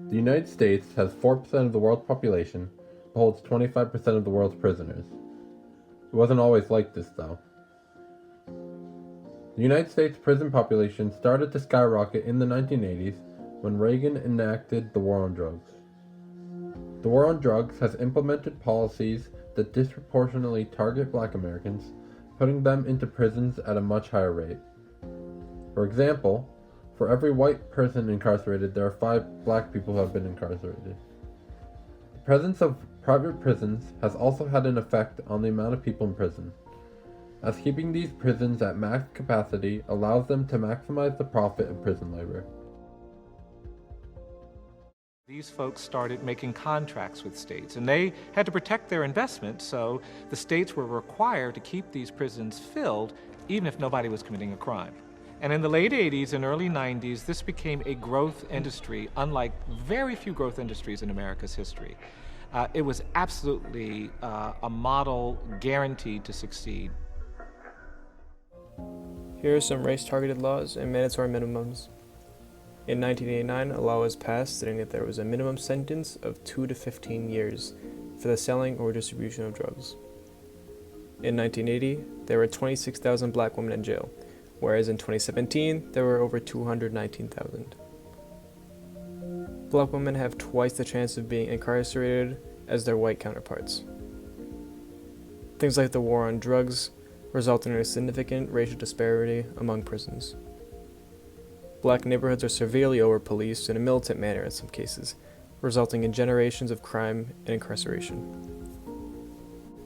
The United States has 4% of the world's population, but holds 25% of the world's prisoners. It wasn't always like this, though. The United States prison population started to skyrocket in the 1980s when Reagan enacted the War on Drugs. The War on Drugs has implemented policies that disproportionately target Black Americans, putting them into prisons at a much higher rate. For example, for every white person incarcerated, there are 5 Black people who have been incarcerated. The presence of private prisons has also had an effect on the amount of people in prison, as keeping these prisons at max capacity allows them to maximize the profit of prison labor. These folks started making contracts with states, and they had to protect their investment, so the states were required to keep these prisons filled even if nobody was committing a crime. And in the late 80s and early 90s, this became a growth industry, unlike very few growth industries in America's history. It was absolutely a model guaranteed to succeed. Here are some race-targeted laws and mandatory minimums. In 1989, a law was passed stating that there was a minimum sentence of 2 to 15 years for the selling or distribution of drugs. In 1980, there were 26,000 Black women in jail, whereas in 2017, there were over 219,000. Black women have twice the chance of being incarcerated as their white counterparts. Things like the war on drugs result in a significant racial disparity among prisons. Black neighborhoods are severely over-policed in a militant manner in some cases, resulting in generations of crime and incarceration.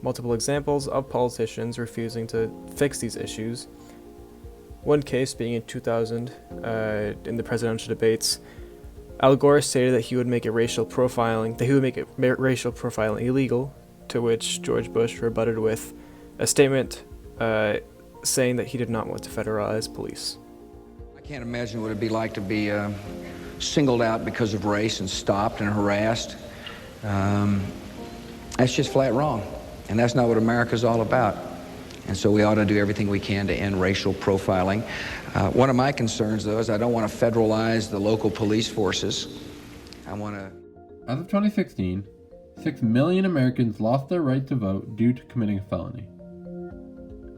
Multiple examples of politicians refusing to fix these issues. One case being in 2000, in the presidential debates, Al Gore stated that he would make racial profiling illegal, to which George Bush rebutted with a statement saying that he did not want to federalize police. I can't imagine what it'd be like to be singled out because of race and stopped and harassed. That's just flat wrong, and that's not what America's all about. And so we ought to do everything we can to end racial profiling. One of my concerns, though, is I don't want to federalize the local police forces. I want to... As of 2016, 6 million Americans lost their right to vote due to committing a felony.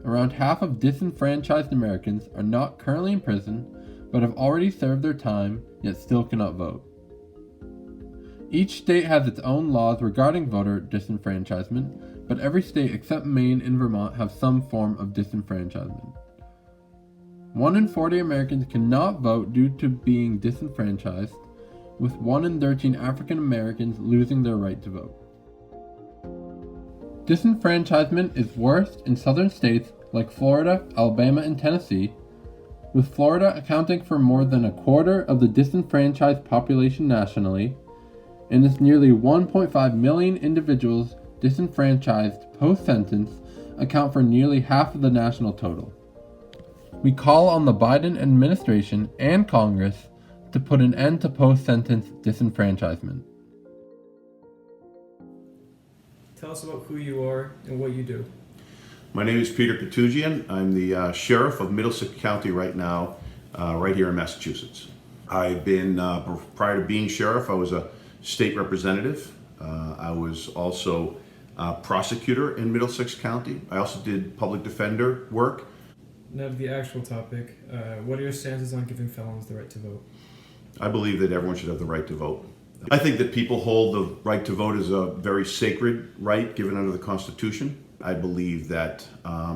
Around half of disenfranchised Americans are not currently in prison, but have already served their time, yet still cannot vote. Each state has its own laws regarding voter disenfranchisement, but every state except Maine and Vermont have some form of disenfranchisement. 1 in 40 Americans cannot vote due to being disenfranchised, with 1 in 13 African Americans losing their right to vote. Disenfranchisement is worst in southern states like Florida, Alabama, and Tennessee, with Florida accounting for more than a quarter of the disenfranchised population nationally, and its nearly 1.5 million individuals disenfranchised post-sentence account for nearly half of the national total. We call on the Biden administration and Congress to put an end to post-sentence disenfranchisement. Tell us about who you are and what you do. My name is Peter Katugian. I'm the sheriff of Middlesex County right now, right here in Massachusetts. I've been, prior to being sheriff, I was a state representative. I was also a prosecutor in Middlesex County. I also did public defender work. Now to the actual topic, what are your stances on giving felons the right to vote? I believe that everyone should have the right to vote. I think that people hold the right to vote as a very sacred right given under the Constitution. I believe that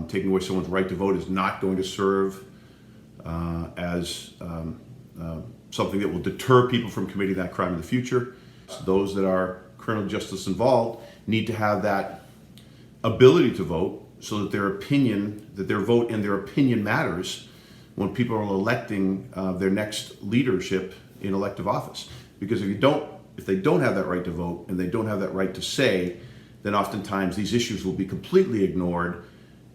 taking away someone's right to vote is not going to serve as something that will deter people from committing that crime in the future. So those that are criminal justice involved need to have that ability to vote so that their vote and their opinion matters when people are electing their next leadership in elective office. Because if they don't have that right to vote and they don't have that right to say, then oftentimes these issues will be completely ignored,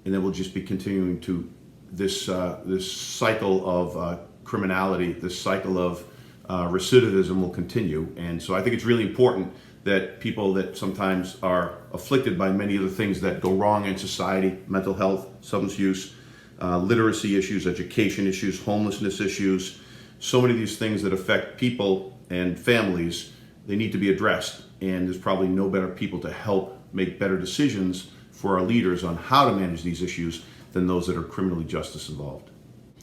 and then we'll just be continuing to this cycle of criminality, this cycle of recidivism will continue. And so I think it's really important that people that sometimes are afflicted by many of the things that go wrong in society, mental health, substance use, literacy issues, education issues, homelessness issues, so many of these things that affect people and families they need to be addressed, and there's probably no better people to help make better decisions for our leaders on how to manage these issues than those that are criminally justice involved.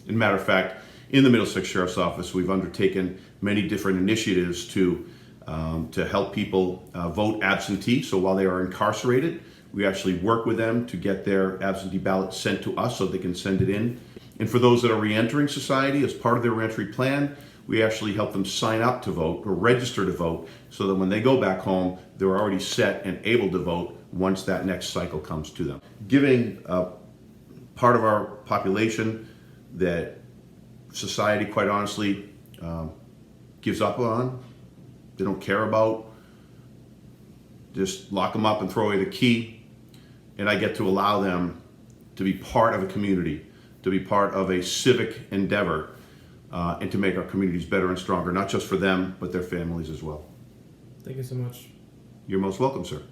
As a matter of fact, in the Middlesex Sheriff's Office, we've undertaken many different initiatives to help people vote absentee. So while they are incarcerated, we actually work with them to get their absentee ballot sent to us so they can send it in. And for those that are reentering society, as part of their reentry plan, we actually help them sign up to vote or register to vote so that when they go back home, they're already set and able to vote once that next cycle comes to them. Giving part of our population that society, quite honestly, gives up on, they don't care about, just lock them up and throw away the key, and I get to allow them to be part of a community, to be part of a civic endeavor, and to make our communities better and stronger, not just for them, but their families as well. Thank you so much. You're most welcome, sir.